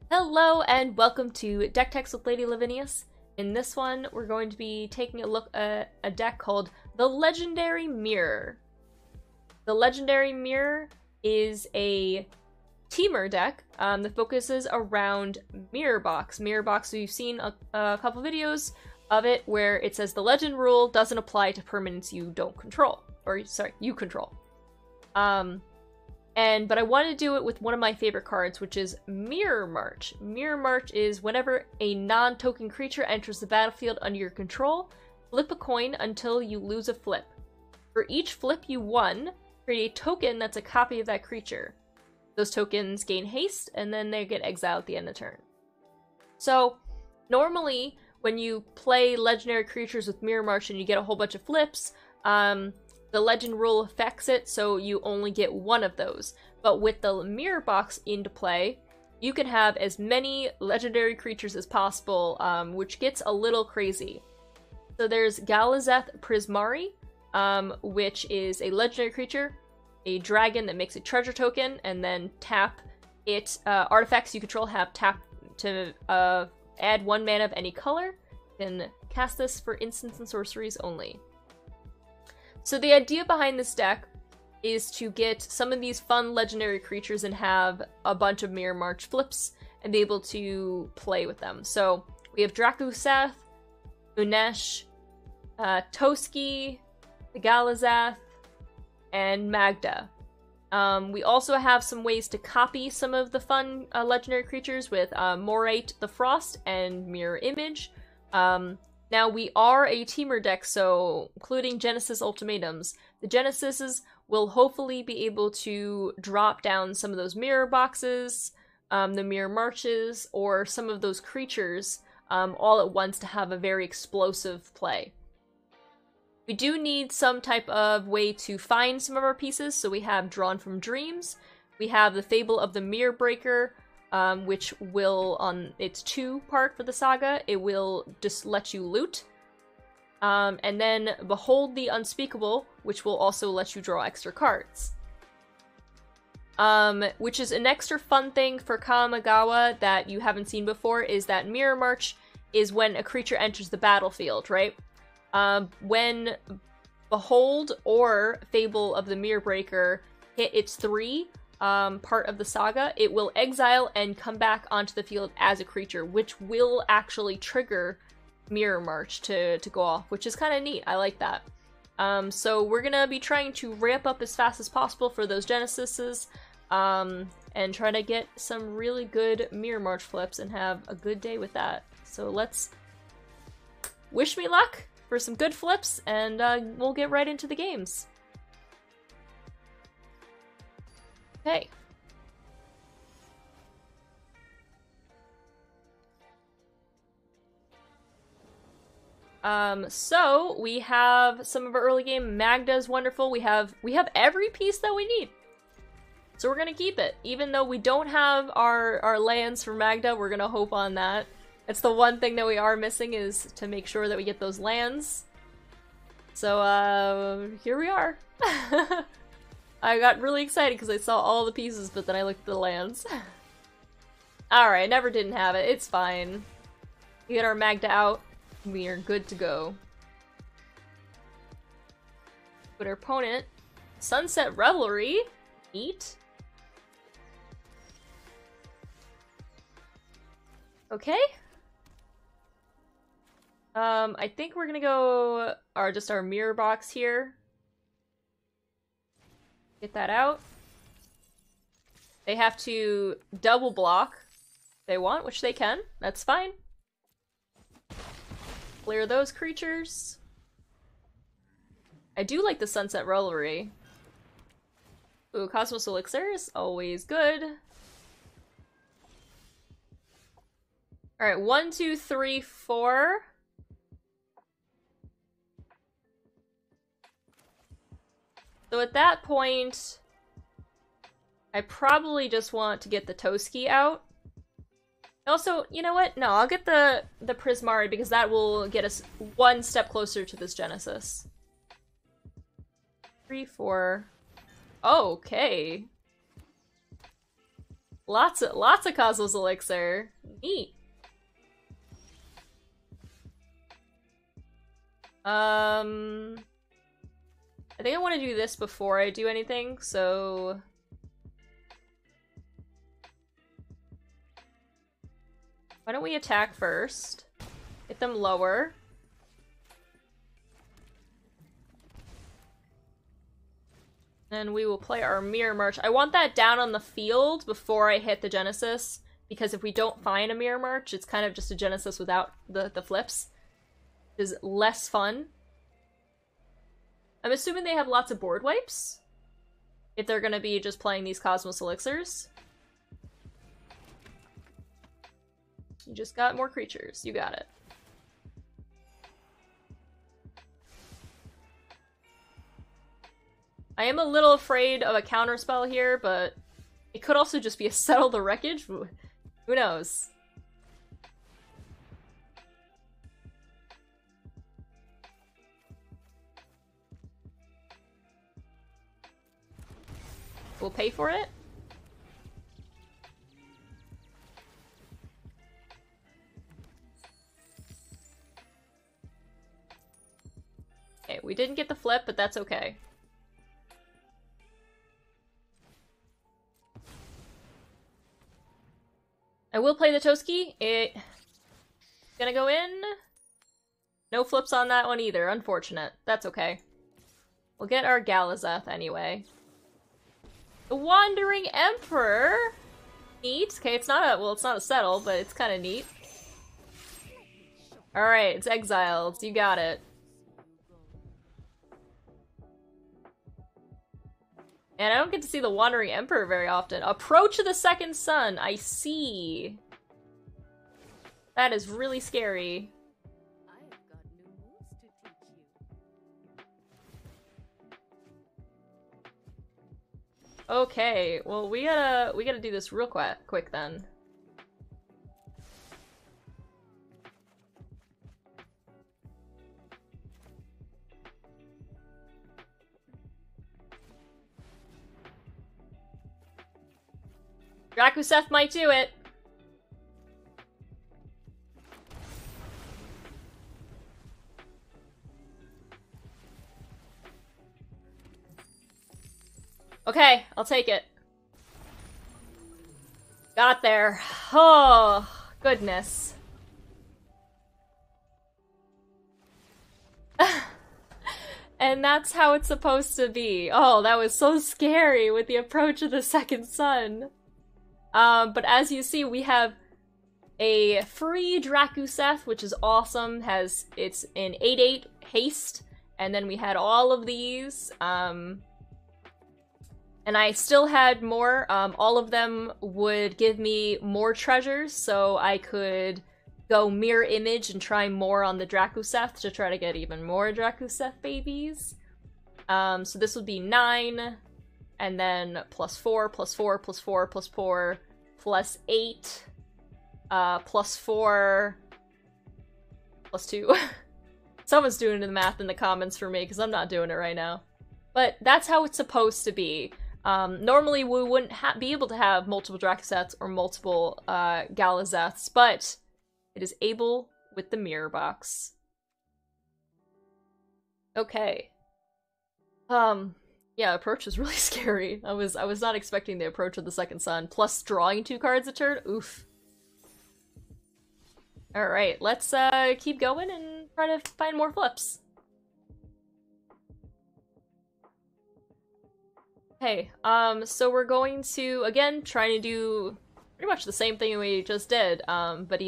Hello and welcome to Deck Techs with LadyLavinias. In this one, we're going to be taking a look at a deck called the Legendary Mirror. The Legendary Mirror is a teamer deck that focuses around Mirror Box. Mirror Box, we've seen a couple videos of it where it says the legend rule doesn't apply to permanents you don't control. Or, sorry, you control. But I want to do it with one of my favorite cards, which is Mirror March. Mirror March is whenever a non-token creature enters the battlefield under your control, flip a coin until you lose a flip. For each flip you won, create a token that's a copy of that creature. Those tokens gain haste, and then they get exiled at the end of the turn. So, normally, when you play legendary creatures with Mirror March and you get a whole bunch of flips, the legend rule affects it, so you only get one of those. But with the Mirror Box into play, you can have as many legendary creatures as possible, which gets a little crazy. So there's Galazeth Prismari, which is a legendary creature, a dragon that makes a treasure token, and then tap it. Artifacts you control have tap to add 1 mana of any color. You can cast this for instants and sorceries only. So the idea behind this deck is to get some of these fun legendary creatures and have a bunch of Mirror March flips and be able to play with them. So we have Drakuseth, Unesh, Toski, the Galazath, and Magda. We also have some ways to copy some of the fun legendary creatures with Morate the Frost and Mirror Image. Now, we are a teamer deck, so including Genesis Ultimatums. The Genesises will hopefully be able to drop down some of those Mirror Boxes, the Mirror Marches, or some of those creatures all at once to have a very explosive play. We do need some type of way to find some of our pieces, so we have Drawn from Dreams. We have the Fable of the Mirror Breaker, which will, on its 2-part for the saga, it will just let you loot. And then Behold the Unspeakable, which will also let you draw extra cards. Which is an extra fun thing for Kamigawa that you haven't seen before, is that Mirror March is when a creature enters the battlefield, right? When Behold or Fable of the Mirror Breaker hit its 3, part of the saga, it will exile and come back onto the field as a creature, which will actually trigger Mirror March to go off, which is kind of neat. I like that. So we're gonna be trying to ramp up as fast as possible for those Genesises, and try to get some really good Mirror March flips and have a good day with that. So let's wish me luck for some good flips, and we'll get right into the games. Okay. So we have some of our early game. Magda's wonderful. We have every piece that we need. So we're gonna keep it. Even though we don't have our lands for Magda, we're gonna hope on that. It's the one thing that we are missing, is to make sure that we get those lands. So here we are. I got really excited because I saw all the pieces, but then I looked at the lands. Alright, never didn't have it. It's fine. We get our Magda out. We are good to go. But our opponent, Sunset Revelry. Neat. Okay. I think we're gonna go just our Mirror Box here. Get that out. They have to double block if they want, which they can. That's fine. Clear those creatures. I do like the Sunset Revelry. Ooh, Cosmos Elixir is always good. Alright, 1, 2, 3, 4. So at that point, I probably just want to get the Toski out. Also, you know what? No, I'll get the Prismari because that will get us one step closer to this Genesis. 3, 4. Okay. Lots of Cosmos Elixir. Neat. I think I want to do this before I do anything, so... Why don't we attack first? Hit them lower. Then we will play our Mirror March. I want that down on the field before I hit the Genesis, because if we don't find a Mirror March, it's kind of just a Genesis without the flips. Is less fun. I'm assuming they have lots of board wipes, if they're gonna be just playing these Cosmos Elixirs. You just got more creatures. You got it. I am a little afraid of a counterspell here, but it could also just be a Settle the Wreckage. Who knows? We'll pay for it. Okay, we didn't get the flip, but that's okay. I will play the Toski. It's gonna go in. No flips on that one either. Unfortunate. That's okay. We'll get our Galazeth anyway. The Wandering Emperor. Neat. Okay, it's not a it's not a settle, but it's kind of neat. All right, it's exiled. You got it. And I don't get to see the Wandering Emperor very often. Approach of the Second Sun. I see. That is really scary. I've got new moves to teach you. Okay, well we gotta do this real quick then. Drakuseth might do it. Okay, I'll take it. Got there. Oh, goodness. And that's how it's supposed to be. Oh, that was so scary with the approach of the Second Sun. But as you see, we have a free Drakuseth, which is awesome. It's an 8/8 haste, and then we had all of these. And I still had more. All of them would give me more treasures, so I could go mirror image and try more on the Drakuseth to try to get even more Drakuseth babies. So this would be 9, and then +4, +4, +4, +4, +8, +4, +2. Someone's doing the math in the comments for me, because I'm not doing it right now. But that's how it's supposed to be. Normally we wouldn't be able to have multiple Drakuseths or multiple Galazeths, but it is able with the mirror box. Okay. Yeah, approach was really scary. I was not expecting the approach of the Second Sun, plus drawing 2 cards a turn. Oof. Alright, let's keep going and try to find more flips. Okay, so we're going to, again, try to do pretty much the same thing we just did, but get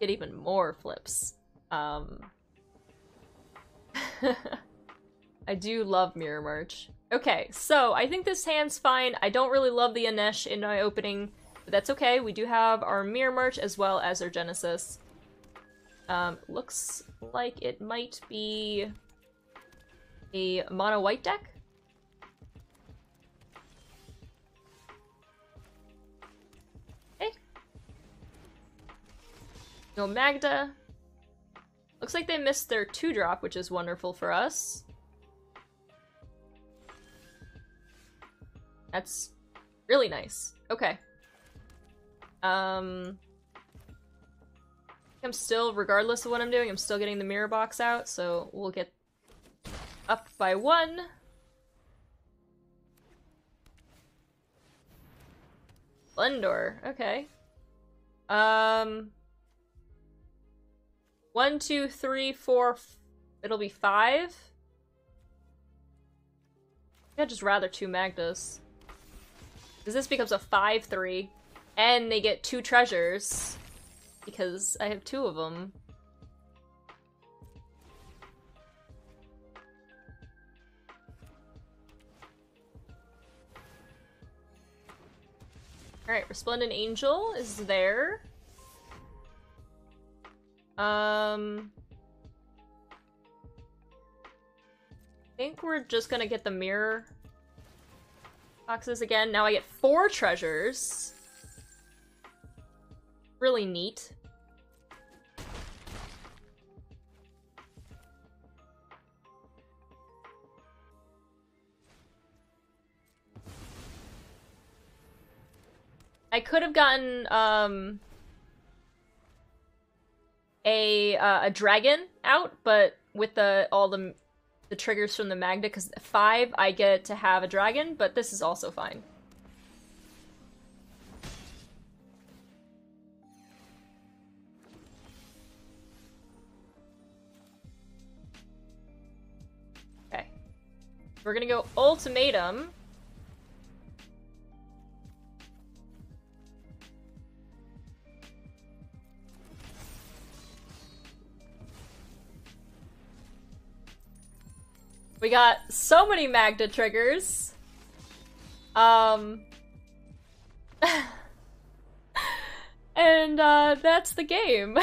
even more flips. I do love Mirror March. Okay, so I think this hand's fine. I don't really love the Anesh in my opening, but that's okay. We do have our Mirror March as well as our Genesis. Looks like it might be a mono white deck. Okay. No Magda. Looks like they missed their 2-drop, which is wonderful for us. That's really nice. Okay. I'm still, regardless of what I'm doing, I'm still getting the mirror box out, so we'll get up by 1. Splendor, okay. 1, 2, 3, 4, it'll be 5. I'd just rather 2 Magdas. Because this becomes a 5-3, and they get 2 treasures. Because I have 2 of them. Alright, Resplendent Angel is there. I think we're just gonna get the mirror boxes again. Now I get 4 treasures. Really neat. I could have gotten a dragon out, but with all the triggers from the Magda, because 5 I get to have a dragon, but this is also fine. Okay. We're gonna go ultimatum. We got so many Magda triggers. And that's the game.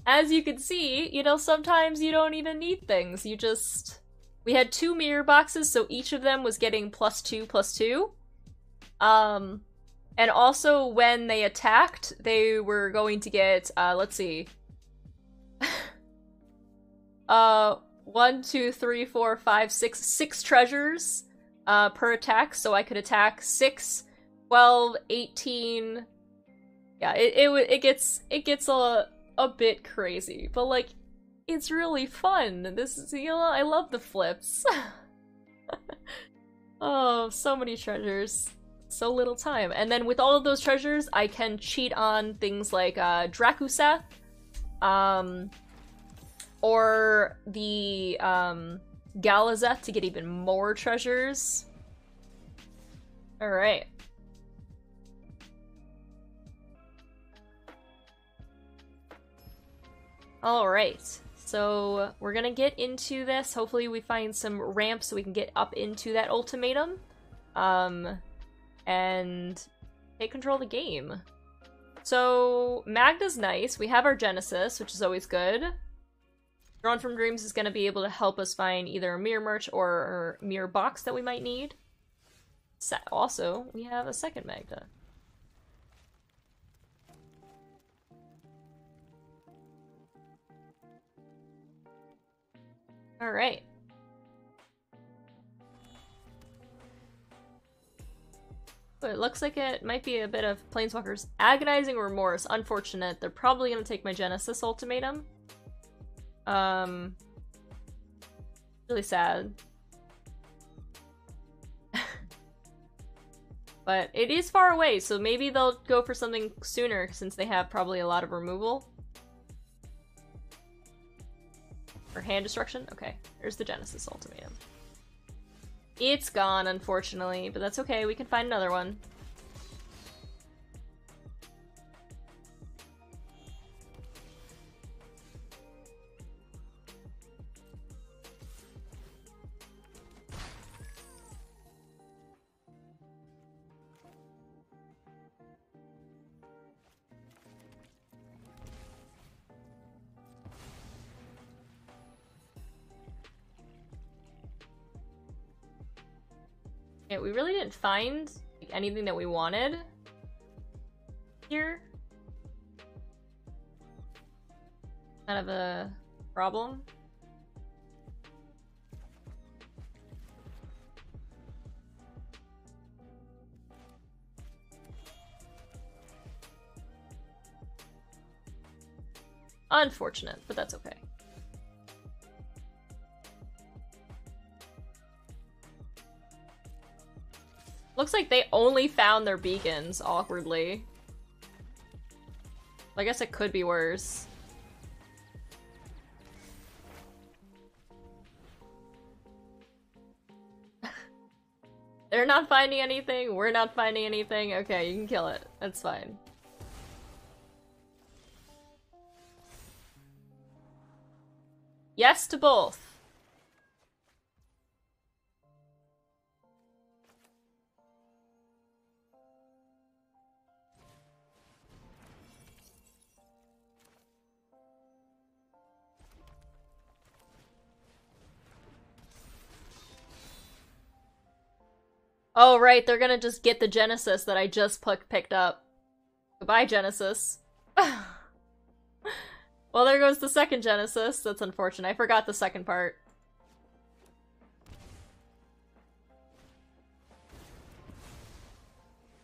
As you can see, you know, sometimes you don't even need things. You just... We had 2 mirror boxes, so each of them was getting +2/+2. And also when they attacked, they were going to get, let's see. 1, 2, 3, 4, 5, 6 treasures per attack, so I could attack 6, 12, 18. Yeah, it gets a bit crazy, but like it's really fun. This is, you know, I love the flips. Oh, so many treasures, so little time. And then with all of those treasures, I can cheat on things like Drakuseth, or the Galazeth to get even more treasures. Alright. Alright, so we're gonna get into this. Hopefully we find some ramps so we can get up into that ultimatum. And take control of the game. So, Magda's nice. We have our Genesis, which is always good. Drawn from Dreams is going to be able to help us find either a mirror merch or a mirror box that we might need. Also, we have a second Magda. Alright. But it looks like it might be a bit of Planeswalker's Agonizing Remorse. Unfortunate. They're probably going to take my Genesis ultimatum. Really sad. But it is far away, so maybe they'll go for something sooner since they have probably a lot of removal. Or hand destruction? Okay, there's the Genesis ultimatum. It's gone, unfortunately, but that's okay, we can find another one. Yeah, we really didn't find anything that we wanted here. Kind of a problem. Unfortunate, but that's okay. Looks like they only found their beacons, awkwardly. I guess it could be worse. They're not finding anything, we're not finding anything. Okay, you can kill it. That's fine. Yes to both. Oh, right, they're gonna just get the Genesis that I just picked up. Goodbye, Genesis. Well, there goes the second Genesis. That's unfortunate. I forgot the second part.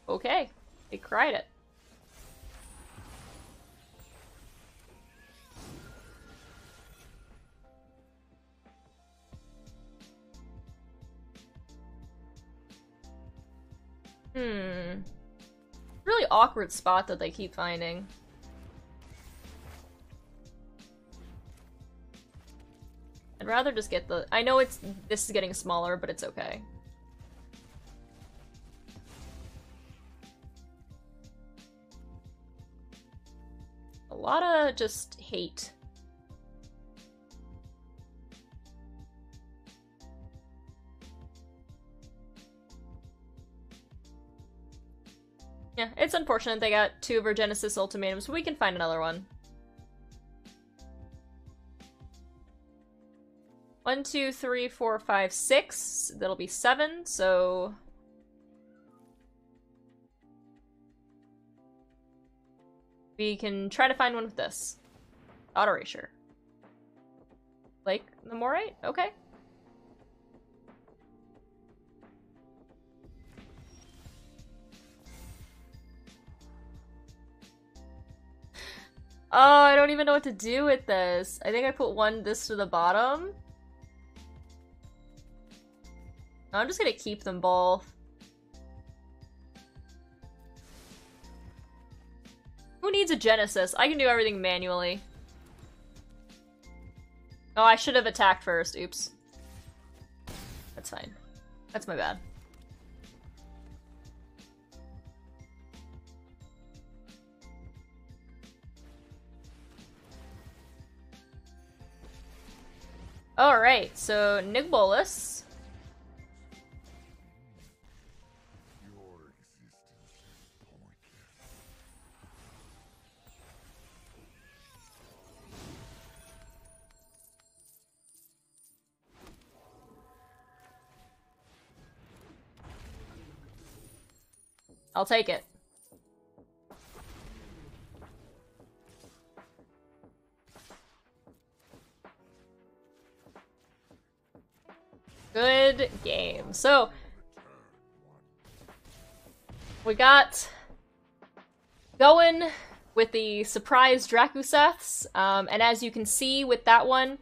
Okay, they cried it. Really awkward spot that they keep finding. I'd rather just get the— I know this is getting smaller, but it's okay. A lot of just hate. Yeah, it's unfortunate they got 2 of our Genesis ultimatums, but we can find another one. 1, 2, 3, 4, 5, 6. That'll be 7, so... we can try to find one with this. Auto erasure. Like the Morite? Okay. Oh, I don't even know what to do with this. I think I put this to the bottom. I'm just gonna keep them both. Who needs a Genesis? I can do everything manually. Oh, I should have attacked first. Oops. That's fine. That's my bad. Alright, so Nigbolus. I'll take it. Good game. So, we got going with the surprise Drakuseths, and as you can see with that one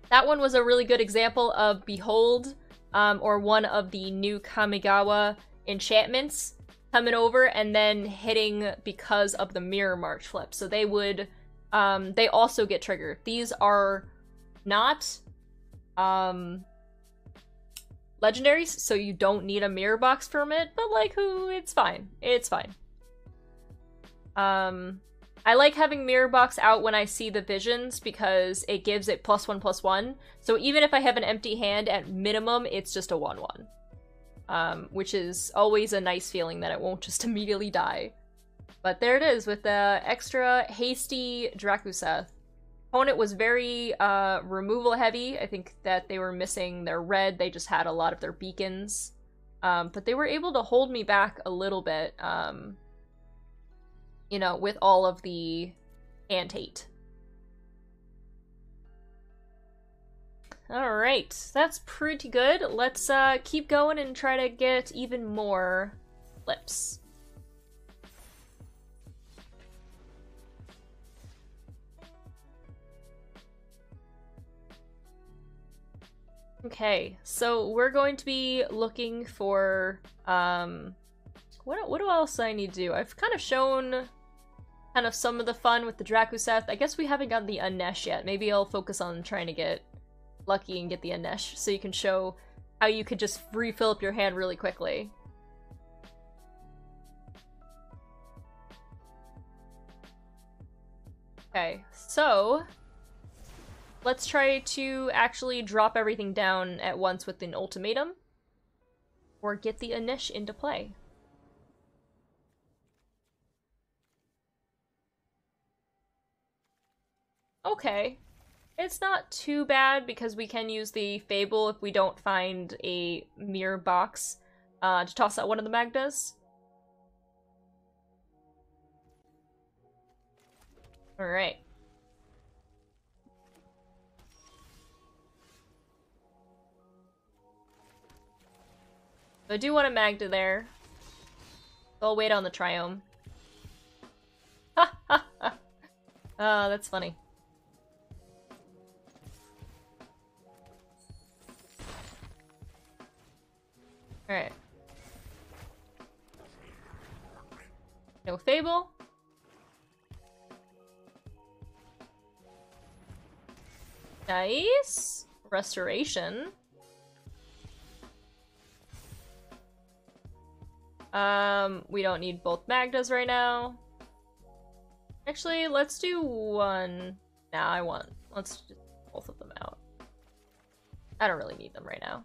was a really good example of Behold, or one of the new Kamigawa enchantments coming over and then hitting because of the Mirror March flip. So they would, they also get triggered. These are not, legendaries, so you don't need a mirror box from it, but like, it's fine. It's fine. I like having mirror box out when I see the visions because it gives it +1/+1. So even if I have an empty hand, at minimum, it's just a 1/1. Which is always a nice feeling that it won't just immediately die. But there it is with the extra hasty Drakuseth. Opponent was very removal heavy. I think that they were missing their red. They just had a lot of their beacons. But they were able to hold me back a little bit, you know, with all of the hand hate. Alright, that's pretty good. Let's keep going and try to get even more flips. Okay, so we're going to be looking for, what else do I need to do? I've kind of shown kind of some of the fun with the Drakuseth. I guess we haven't gotten the Anesh yet. Maybe I'll focus on trying to get lucky and get the Anesh so you can show how you could just refill up your hand really quickly. Okay, so let's try to actually drop everything down at once with an ultimatum, or get the Anish into play. Okay, it's not too bad because we can use the Fable if we don't find a mirror box to toss out one of the Magdas. Alright. So I do want a Magda there. So I'll wait on the Triome. Ha ha ha! Ah, that's funny. Alright. No Fable. Nice. Restoration. We don't need both Magdas right now. Actually, let's do one. Nah, let's just both of them out. I don't really need them right now.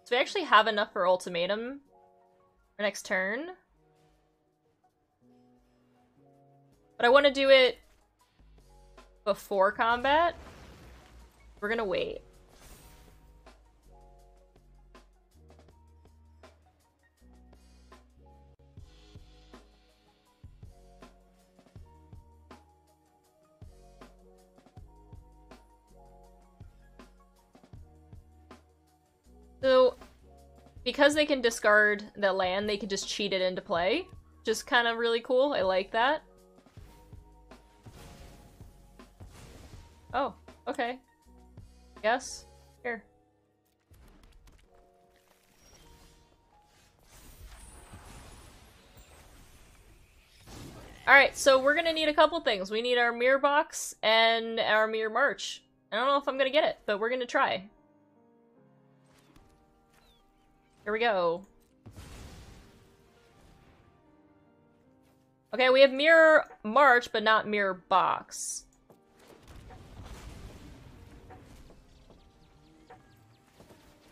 So we actually have enough for ultimatum for next turn. But I want to do it before combat. We're gonna wait. So, because they can discard the land, they can just cheat it into play. Just kind of really cool. I like that. Oh, okay. Yes. Here. Alright, so we're gonna need a couple things. We need our mirror box and our mirror march. I don't know if I'm gonna get it, but we're gonna try. Here we go. Okay, we have mirror march, but not mirror box.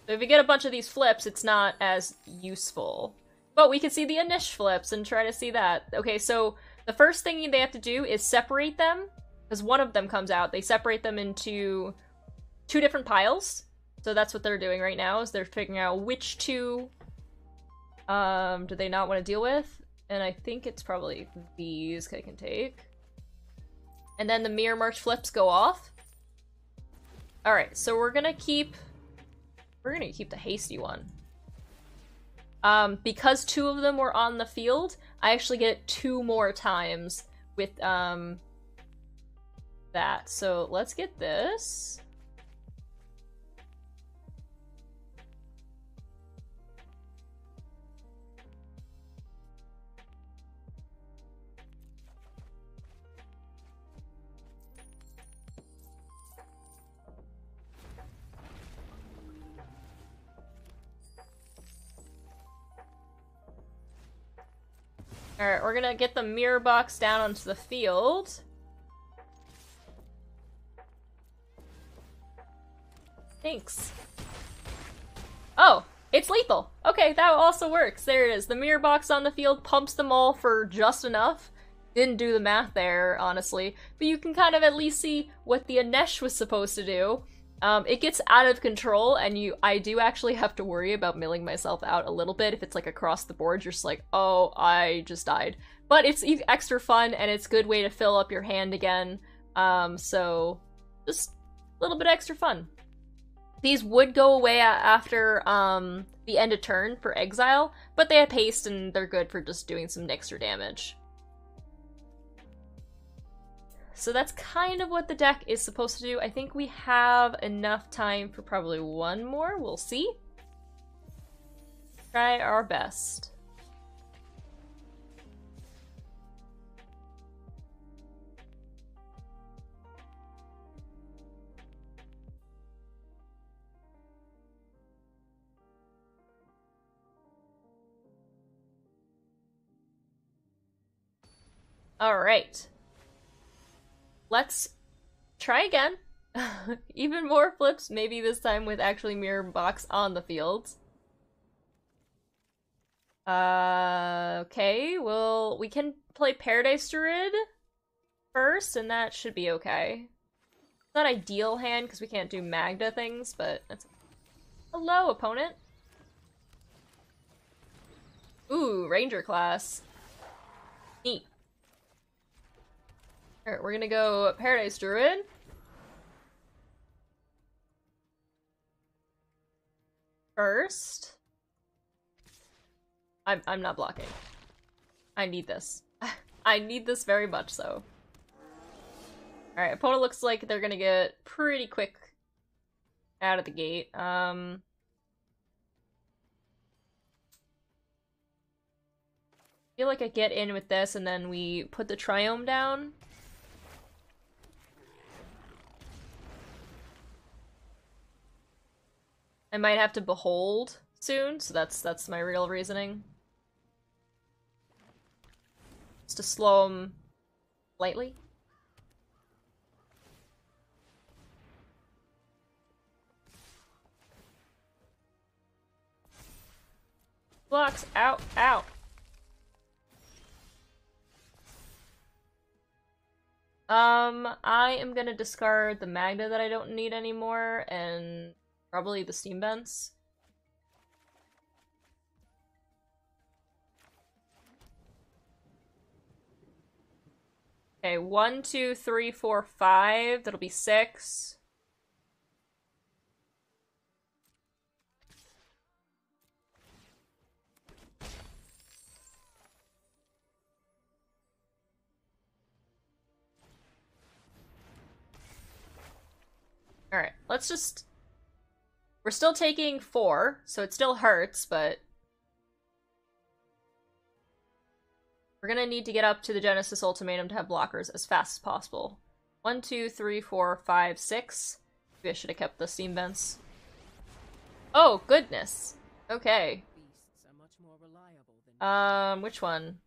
So if you get a bunch of these flips, it's not as useful. But we can see the Anish flips and try to see that. Okay, so the first thing they have to do is separate them, because one of them comes out. They separate them into 2 different piles. So that's what they're doing right now, is they're figuring out which 2 do they not want to deal with. And I think it's probably these I can take. And then the mirror march flips go off. Alright, so we're gonna keep the hasty one. Because 2 of them were on the field, I actually get 2 more times with that. So let's get this. Alright, we're gonna get the mirror box down onto the field. Thanks. Oh, it's lethal. Okay, that also works. There it is. The mirror box on the field pumps them all for just enough. Didn't do the math there, honestly. But you can kind of at least see what the Anesh was supposed to do. It gets out of control, and I do actually have to worry about milling myself out a little bit if it's like across the board. You're just like, oh, I just died. But it's extra fun, and it's a good way to fill up your hand again. So just a little bit extra fun. These would go away after the end of turn for exile, but they have haste and they're good for just doing some extra damage. So that's kind of what the deck is supposed to do. I think we have enough time for probably one more. We'll see. Try our best. Alright. Let's try again. Even more flips, maybe this time with actually Mirror Box on the field. Okay, well, we can play Paradise Druid first, and that should be okay. It's not ideal hand, because we can't do Magda things, but that's... Hello, opponent! Ooh, Ranger class. Neat. Alright, we're gonna go Paradise Druid. First. I'm not blocking. I need this. I need this very much so. Alright, opponent looks like they're gonna get pretty quick out of the gate. I feel like I get in with this and then we put the Triome down. I might have to Behold soon, so that's my real reasoning. Just to slow him lightly. Blocks, out, out. I am gonna discard the Magda that I don't need anymore, and probably the Steam Vents. Okay, 1, 2, 3, 4, 5. That'll be 6. Alright, let's just... We're still taking 4, so it still hurts, but... We're gonna need to get up to the Genesis Ultimatum to have blockers as fast as possible. 1, 2, 3, 4, 5, 6. Maybe I should have kept the Steam Vents. Oh, goodness! Okay. Which one?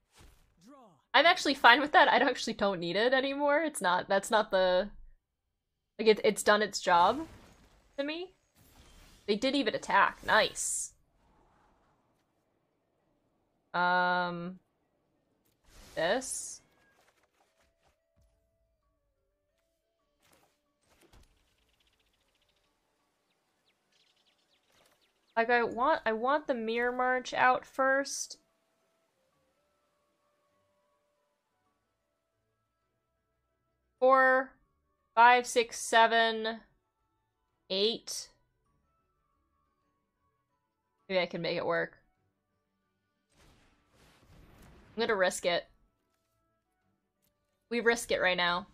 I'm actually fine with that. I actually don't need it anymore. It's not- that's not the... Like, it's done its job to me. They did even attack. Nice. This. Like, I want the Mirror March out first. Four, 5, 6, 7, 8. Maybe I can make it work. I'm gonna risk it. We risk it right now.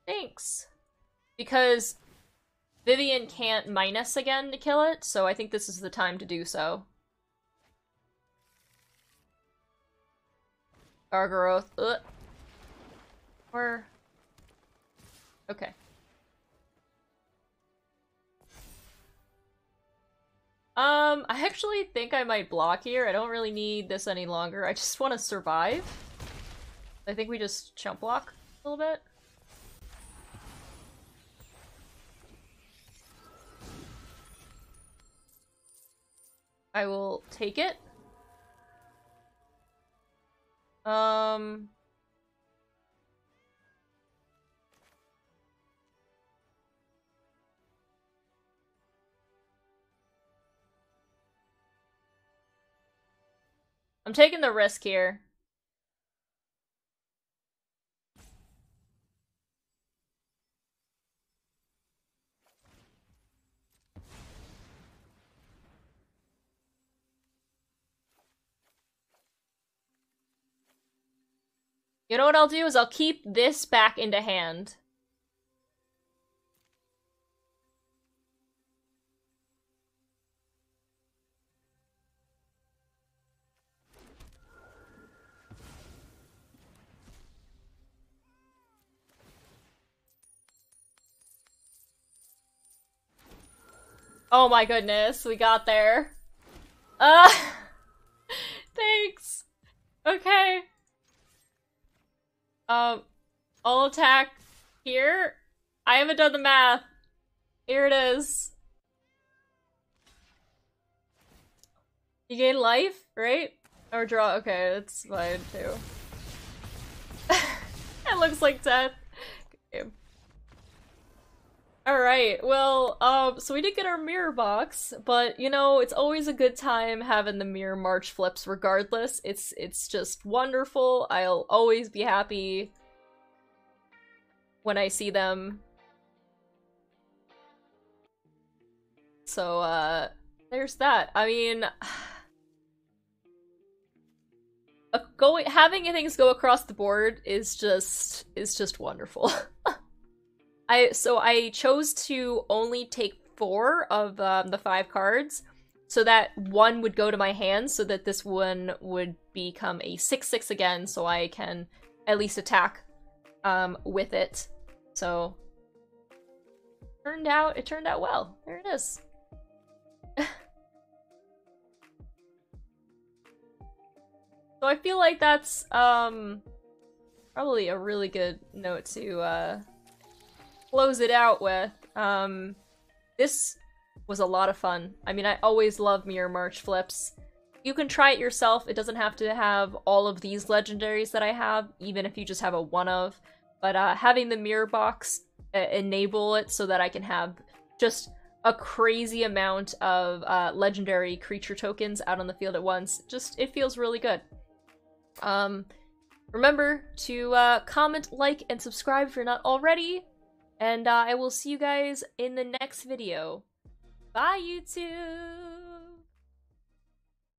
Thanks. Because Vivian can't minus again to kill it, so I think this is the time to do so. Gargaroth. Ugh. Or... Okay. I actually think I might block here. I don't really need this any longer. I just want to survive. I think we just chump block a little bit. I will take it. I'm taking the risk here. You know what I'll do is I'll keep this back into hand. Oh my goodness, we got there. Thanks. Okay. I'll attack here. I haven't done the math. Here it is. You gain life, right? Or draw. Okay, that's fine too. It looks like death. Okay. Alright, well, so we did get our mirror box, but, you know, it's always a good time having the mirror march flips regardless. It's just wonderful. I'll always be happy when I see them. So, there's that. I mean, having things go across the board is just wonderful. So I chose to only take 4 of the 5 cards, so that 1 would go to my hand, so that this one would become a 6/6 again, so I can at least attack with it. So it turned out well. There it is. So I feel like that's probably a really good note to close it out with. This was a lot of fun. I mean, I always love Mirror March flips. You can try it yourself. It doesn't have to have all of these legendaries that I have, even if you just have a one of. But having the mirror box enable it so that I can have just a crazy amount of legendary creature tokens out on the field at once, it feels really good. Remember to comment, like, and subscribe if you're not already. And I will see you guys in the next video. Bye, YouTube!